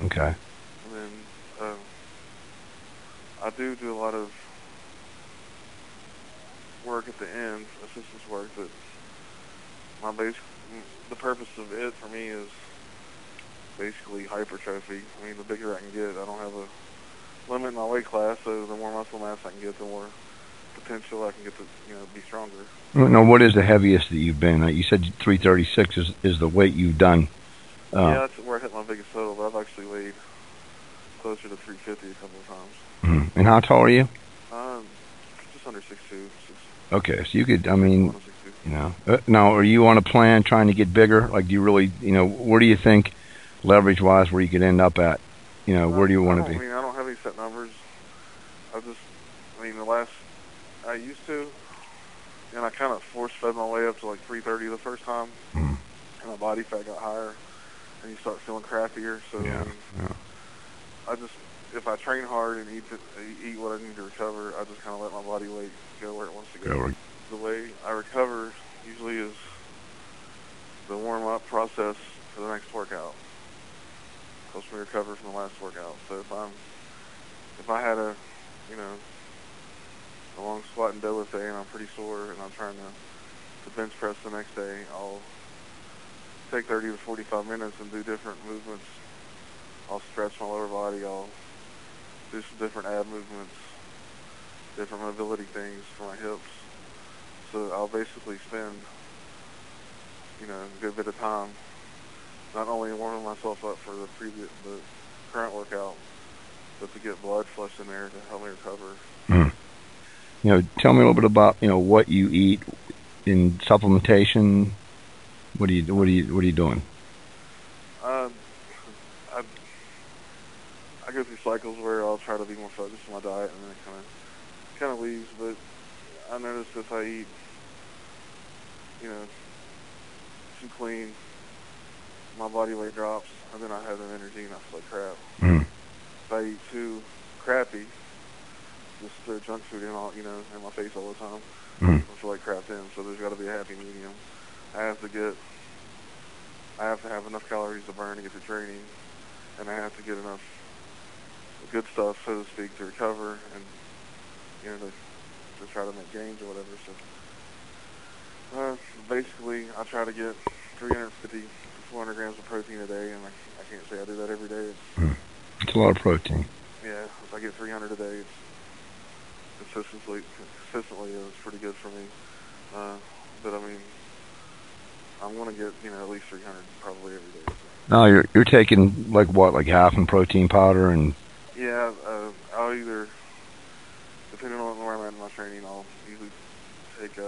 Okay. And then I do a lot of work at the end, assistance work, but my basic, the purpose of it for me is basically hypertrophy. I mean, the bigger I can get, I don't have a limit in my weight class, so the more muscle mass I can get, the more potential I can get to, be stronger. Now, what is the heaviest that you've been? You said 336 is the weight you've done. Yeah, that's where I hit my biggest total, but I've actually weighed closer to 350 a couple of times. And how tall are you? Just under 6'2". Okay, so you could, I mean, now are you on a plan trying to get bigger? Like, do you really, where do you think, leverage-wise, where you could end up at? Where do you want to be? I don't have any set numbers. I used to, and I kind of force-fed my way up to like 330 the first time, and my body fat got higher, and you start feeling crappier. So if I train hard and eat what I need to recover, I just kind of let my body weight go where it wants to go. The way I recover usually is the warm-up process for the next workout. Helps me recover from the last workout. So if I had a long squat and deadlift day and I'm pretty sore and I'm trying to bench press the next day, I'll take 30 to 45 minutes and do different movements. I'll stretch my lower body. I'll do some different ab movements, different mobility things for my hips. So I'll basically spend, a good bit of time not only warming myself up for the current workout, but to get blood flushed in there to help me recover. Tell me a little bit about what you eat in supplementation. What are you doing? I go through cycles where I'll try to be more focused on my diet, and then it kind of leaves. But I notice if I eat, too clean, my body weight drops, and then I have the energy and I feel like crap. If I eat too crappy, just throw junk food in my face all the time, I feel like crap then. So there's got to be a happy medium. I have to have enough calories to burn to get to training, and I have to get enough good stuff, so to speak, to recover and to try to make gains or whatever. So basically, I try to get 350 to 400 grams of protein a day, and I can't say I do that every day. It's a lot of protein. Yeah, if I get 300 a day, it's consistently it's pretty good for me. But I mean, I'm going to get at least 300 probably every day. So. No, you're taking like half in protein powder and. Yeah, I'll either, depending on where I'm at in my training, I'll usually take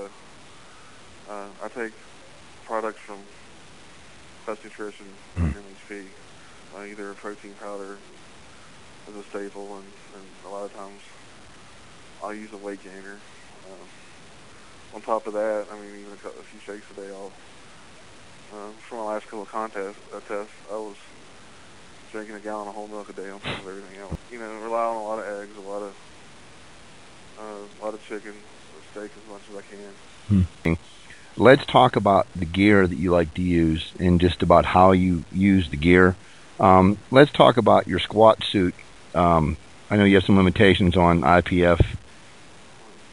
I take products from Best Nutrition and MHP, either a protein powder as a staple, and a lot of times I'll use a weight gainer. On top of that, I mean, even a few shakes a day. For my last couple of tests, I was drinking a gallon of whole milk a day on top of everything else. Rely on a lot of eggs, a lot of chicken, steak as much as I can. Let's talk about the gear that you like to use and just about how you use the gear. Let's talk about your squat suit. I know you have some limitations on IPF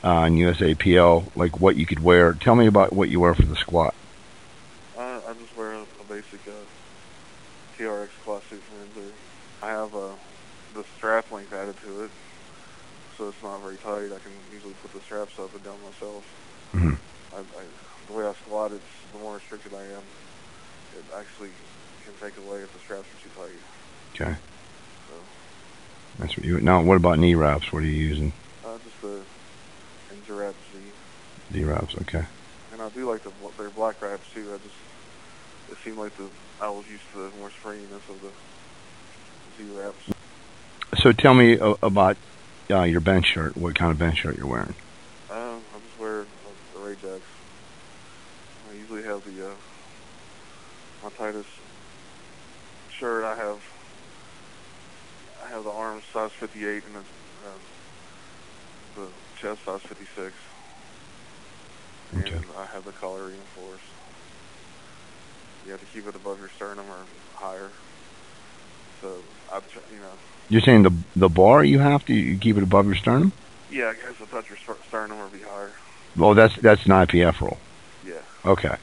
and USAPL, like what you could wear. Tell me about what you wear for the squat. I just wear a basic TRX squat suit from Inzer. I have the strap length added to it, so it's not very tight. I can usually put the straps up and down myself. The way I squat, the more restricted I am, it actually can take away if the straps are too tight. Okay. So. That's what you. Now, what about knee wraps? What are you using? Just the Inzer Z wraps. Okay. And I do like their black wraps too. It seemed like I was used to the more springiness of the Z wraps. So tell me about your bench shirt. What kind of bench shirt you're wearing? I just wear the Rajax. I usually have my tightest shirt. I have the arms size 58 and the chest size 56. Okay. And I have the collar reinforced. You have to keep it above your sternum or higher. So you know. You're saying the bar you have to you keep it above your sternum? Yeah, I guess I'll touch your sternum or be higher. Well, that's an IPF rule. Yeah. Okay.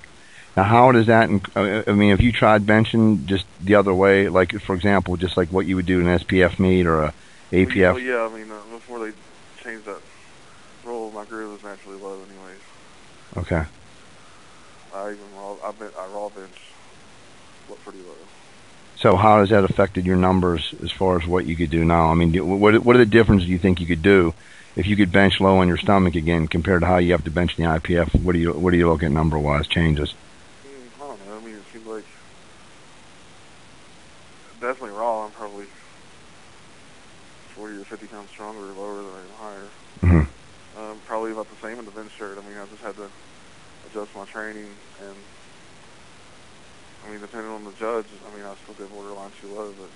Now, how does that? I mean, have you tried benching just the other way, like for example, just like what you would do in an SPF meet or a APF? Well, yeah. I mean, before they changed that rule, my groove was naturally low, anyways. Okay. I raw bench look pretty low. So how has that affected your numbers as far as what you could do now? I mean, what are the differences you think you could do if you could bench low on your stomach again compared to how you have to bench in the IPF? What do you look at number wise changes? I don't know. I mean, it seems like definitely raw. I'm probably 40 or 50 pounds stronger or lower than I am higher. Mm-hmm. Probably about the same in the bench shirt. I mean, I just had to adjust my training, and I mean, depending on the judge, I mean, I still get borderline too low, but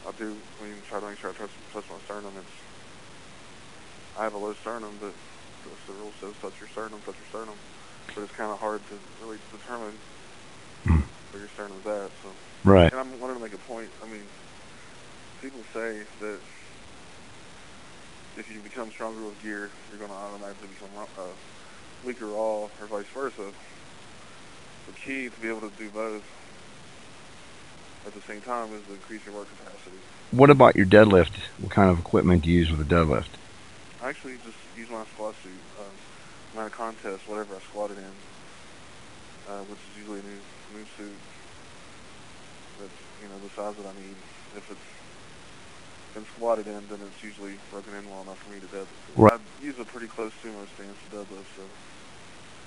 I do. I mean, try to make sure I touch my sternum. I have a low sternum, but the rule says touch your sternum. But it's kind of hard to really determine where your sternum's at. So. Right. And I wanted to make a point. I mean, people say that if you become stronger with gear, you're going to automatically become weaker raw, or vice versa. The key to be able to do both at the same time is to increase your work capacity. What about your deadlift? What kind of equipment do you use with a deadlift? I actually just use my squat suit. When I contest, whatever I squatted in, which is usually a new suit that's, you know, the size that I need. If it's been squatted in, then it's usually broken in well enough for me to deadlift. Right. I use a pretty close sumo stance to deadlift, so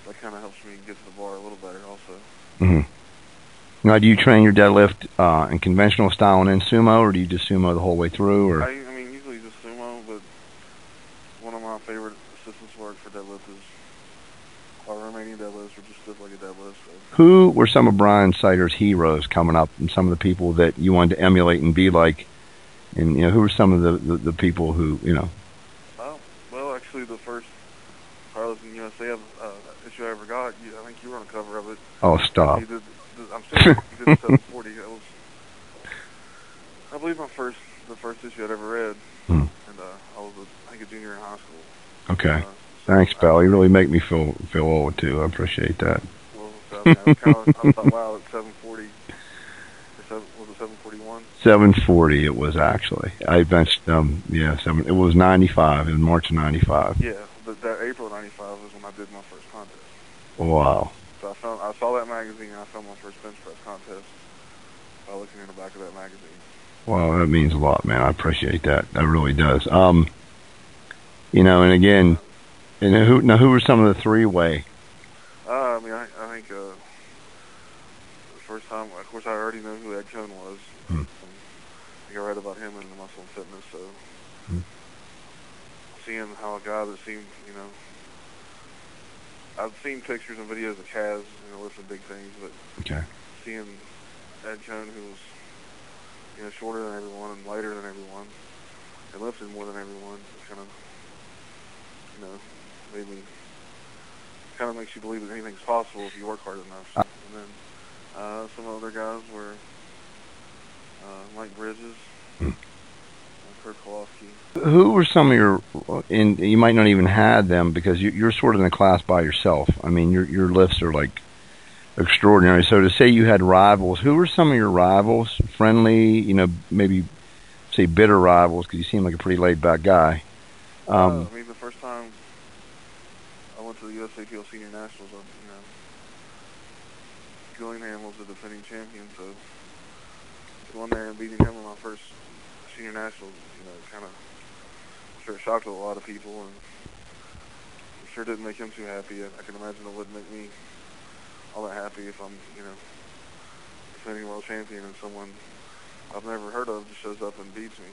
that kind of helps me get to the bar a little better also. Mm-hmm. Now, do you train your deadlift in conventional style and in sumo, or do you just sumo the whole way through? Or I mean, usually just sumo, but one of my favorite assistance work for deadlift is our Romanian deadlifts, or just like a deadlift. So. Who were some of Brian Sider's heroes coming up, and some of the people that you wanted to emulate and be like? And you know, who were some of the people who you know? Well, actually, the first Powerlifting USA issue I ever got, I think you were on the cover of it. Oh, stop! I'm serious. You did 740. That was, I believe, the first issue I'd ever read, and I was, I think, a junior in high school. Okay. Thanks, pal. You really make me feel old too. I appreciate that. Well, so, I mean, I thought, wow, it's 740. Was it 741? 740 it was actually. I benched it was 95 in March of 95. Yeah, but that April of 95 was when I did my first contest. Wow. So I saw that magazine, and I found my first bench press contest by looking in the back of that magazine. Well, that means a lot, man. I appreciate that. That really does. You know, and again, and who were some of the three-way? I mean, I think the first time, of course, I already know who Ed Cohn was. I think I read about him in the Muscle and Fitness, so seeing how a guy that seemed, you know, I've seen pictures and videos of Kaz, you know, lifting big things, but seeing Ed Cohn, who was, you know, shorter than everyone and lighter than everyone, and lifted more than everyone, kind of, you know, made me, kind of makes you believe that anything's possible if you work hard enough. And then some other guys were Mike Bridges, Kurt Kowalski. Who were some of your, and you might not even have them because you're sort of in a class by yourself. I mean, your lifts are like extraordinary. So to say you had rivals, who were some of your rivals? Friendly, you know, maybe say bitter rivals, because you seem like a pretty laid back guy. I mean, the first time I went to the USAPL Senior Nationals, you know, Gillingham was the defending champion, so going there and beating him in my first Senior Nationals, you know, kind of, I'm sure it shocked a lot of people, and I'm sure didn't make him too happy. I can imagine it wouldn't make me all that happy if I'm, you know, defending world champion and someone I've never heard of just shows up and beats me.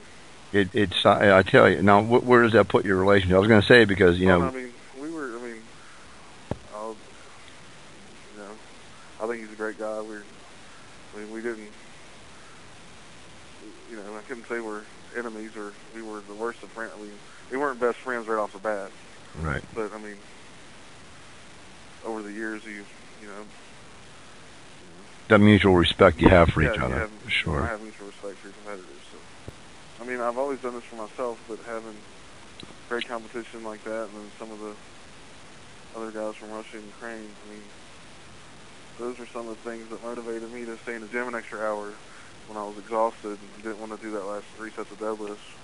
It's I tell you now. Where does that put your relationship? I was going to say because you know. I mean, you know, I think he's a great guy. We didn't, you know, I couldn't say we're enemies or we were the worst of friends. I mean, we weren't best friends right off the bat. Right. But I mean, over the years, you know. That mutual respect you have for each other. I have mutual respect. respect for your competitors. So, I mean, I've always done this for myself, but having great competition like that, and then some of the other guys from Russia and Ukraine, I mean, those are some of the things that motivated me to stay in the gym an extra hour when I was exhausted and didn't want to do that last 3 sets of deadlifts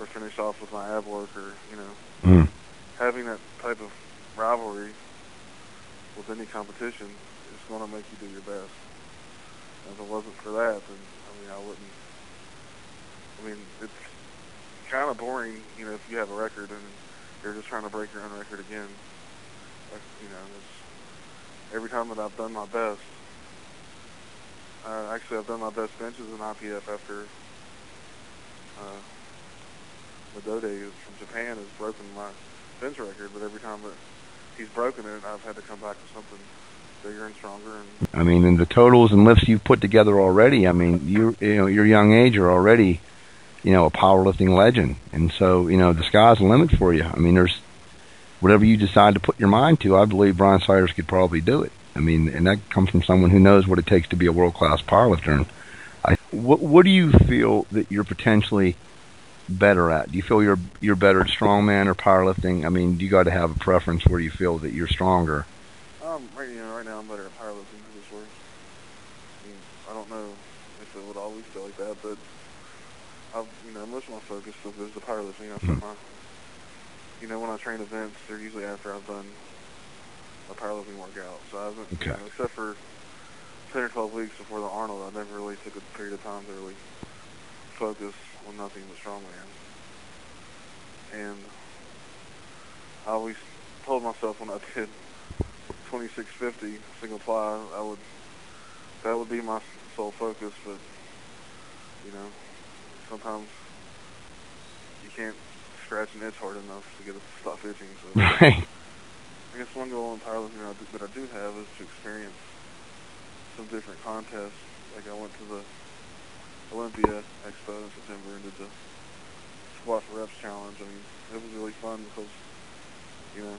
or finish off with my ab work, or, you know, having that type of rivalry with any competition is going to make you do your best. And if it wasn't for that, then, I mean, I wouldn't. I mean, it's kind of boring, you know, if you have a record and you're just trying to break your own record again. Like, you know, it's, every time that I've done my best, actually I've done my best benches in IPF after Madode from Japan has broken my bench record, but every time that he's broken it, I've had to come back with something bigger and stronger. And I mean, and the totals and lifts you've put together already, I mean, you know, your young age are already, you know, a powerlifting legend. And so, you know, the sky's the limit for you. I mean, there's whatever you decide to put your mind to, I believe Brian Siders could probably do it. I mean, and that comes from someone who knows what it takes to be a world-class powerlifter. And what do you feel that you're potentially better at? Do you feel you're better at strongman or powerlifting? I mean, you got to have a preference where you feel that you're stronger. Right now I'm better at powerlifting for this work. I mean, I don't know if it would always feel like that, but most of my focus is the powerlifting. I set my, you know, when I train events, they're usually after I've done a powerlifting workout. So I haven't, you know, except for 10 or 12 weeks before the Arnold, I never really took a period of time to really focus on nothing but strongman. And I always told myself when I did 2650 single ply, that would be my sole focus. But you know, sometimes you can't scratch an itch hard enough to get it to stop itching. So Right. I guess one goal in powerlifting that I do have is to experience some different contests. Like I went to the Olympia Expo in September and did the squat for reps challenge. I mean, it was really fun because, you know,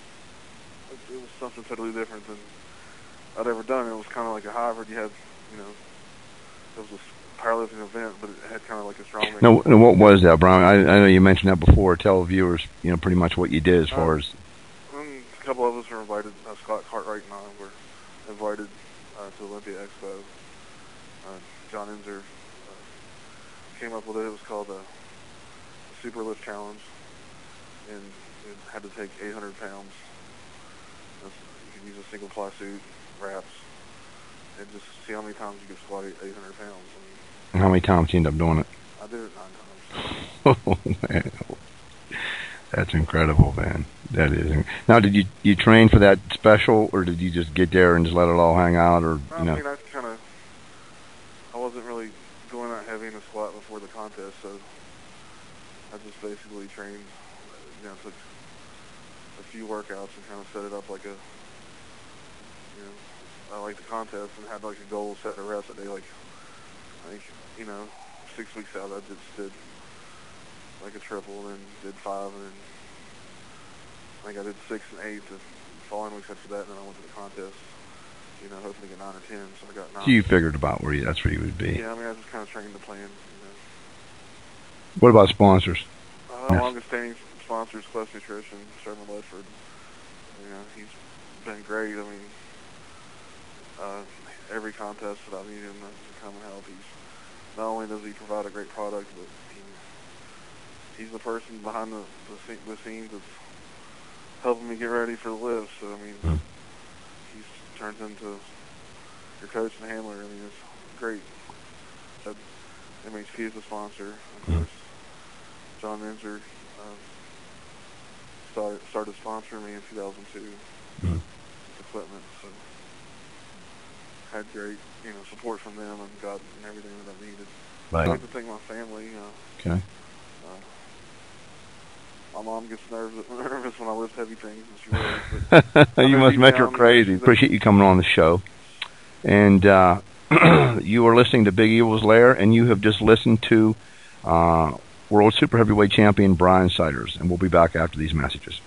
it was something totally different than I'd ever done. It was kind of like a hybrid. You had, you know, it was a powerlifting event, but it had kind of like a strongman. No, what was that, Brian? I know you mentioned that before. Tell viewers, you know, pretty much what you did as far as. A couple of us were invited. Scott Cartwright and I were invited to Olympia Expo. John Inzer came up with it. It was called the Super Lift Challenge, and it had to take 800 pounds. You could use a single ply suit, wraps, and just see how many times you could squat 800 pounds. And how many times you end up doing it? I did it 9 times. Oh, man. That's incredible, man. That is. Now, did you train for that special, or did you just get there and just let it all hang out, or you know? I mean, I wasn't really going out heavy in the squat before the contest, so I just basically trained. You know, took a few workouts and kind of set it up like a, you know, I like the contest and had like a goal set of reps a day. Like, I think, you know, 6 weeks out, I just did like a triple, and then did 5, and then I think I did 6 and 8 the following weeks after that, and then I went to the contest, you know, hoping to get 9 or 10, so I got 9. So you figured about that's where you would be. Yeah, I mean, I just kind of trained the plan, you know. What about sponsors? Longest standing sponsors, Quest Nutrition, Sherman Ledford. You know, he's been great. I mean, every contest that I've needed him to come and help, not only does he provide a great product, but he's the person behind the scenes that's helping me get ready for the lift. So, I mean, he's turned into your coach and handler. I mean, it's great. MHP is a sponsor. Of course, John Inzer started sponsoring me in 2002 with equipment. So, had great, you know, support from them and got everything that I needed. Right. I'd like to thank my family. Okay. My mom gets nervous when I lift heavy things, and she worries. But you must make her crazy. Appreciate you coming on the show. And you are listening to Big Evil's Lair, and you have just listened to World Super Heavyweight Champion Brian Siders. And we'll be back after these messages.